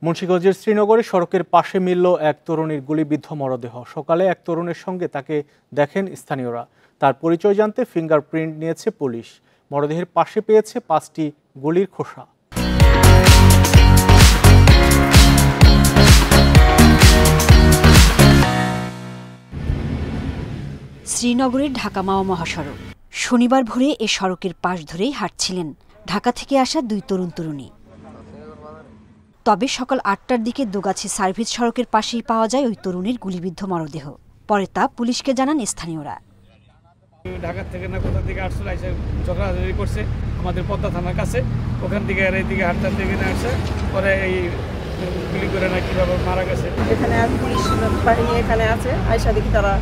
মুন্সিগঞ্জের শ্রীনগরে সড়কের পাশে মিলল এক তরুণীর গুলিবিদ্ধ মরদেহ। সকালে এক তরুণের সঙ্গে তাকে দেখেন স্থানীয়রা। তার পরিচয় জানতে ফিঙ্গারপ্রিন্ট নিয়েছে পুলিশ। মরদেহের পাশে পেয়েছে 5টি গুলির খোসা। শ্রীনগরের ঢাকা মাওয়া মহাসড়ক। শনিবার ভোরে এ সড়কের পাশ ধরেই হাঁটছিলেন ঢাকা থেকে আসা 2 তরুণী। তবে সকাল 8টার দিকে দোগাছি সার্ভিস সড়কের পাশেই পাওয়া যায় ওই তরুণীর গুলিবিদ্ধ মরদেহ। পরে তা পুলিশকে জানান স্থানীয়রা। ঢাকা থেকে না কোথা থেকে আসছিল, এসে ঝগড়াঝাড়ি করছে আমাদের পদ্মা থানার কাছে। ওখান থেকে আর এইদিকে হাঁটতার দিকে না আসে, পরে এই গুলি করে না কীভাবে মারা গেছে। এখানে পুলিশ বাহিনী এখানে আছে, আয়সা দেখি তারা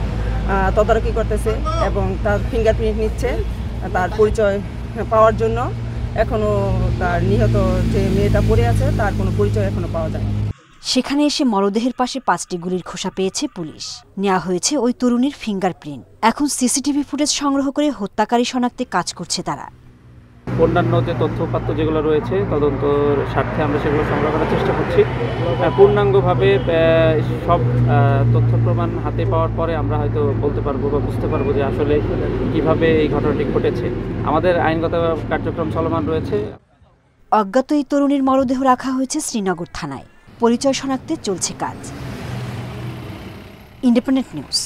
তদারকি করতেছে এবং তার ফিঙ্গারপ্রিন্ট নিচ্ছে তার পরিচয় পাওয়ার জন্য। এখনো তার নিহত যে মেয়েটা পড়ে আছে তার কোনো পরিচয় এখনো পাওয়া যায়। সেখানে এসে মরদেহের পাশে 5টি গুলির খোসা পেয়েছে পুলিশ। নেওয়া হয়েছে ওই তরুণীর ফিঙ্গারপ্রিন্ট। এখন সিসিটিভি ফুটেজ সংগ্রহ করে হত্যাকারী শনাক্তে কাজ করছে তারা। অন্যান্য যে তথ্যপাত্র যেগুলো রয়েছে তদন্তর স্বার্থে আমরা সেগুলো সংগ্রহ করার চেষ্টা করছি। পূর্ণাঙ্গভাবে সব তথ্য প্রমাণ হাতে পাওয়ার পরে আমরা হয়তো বলতে পারবো বা বুঝতে পারবো যে আসলে কিভাবে এই ঘটনাটি ঘটেছে। আমাদের আইনগত কার্যক্রম চলমান রয়েছে। অজ্ঞাত এই তরুণীর মরদেহ রাখা হয়েছে শ্রীনগর থানায়। পরিচয় শনাক্তে চলছে কাজ। Independent news.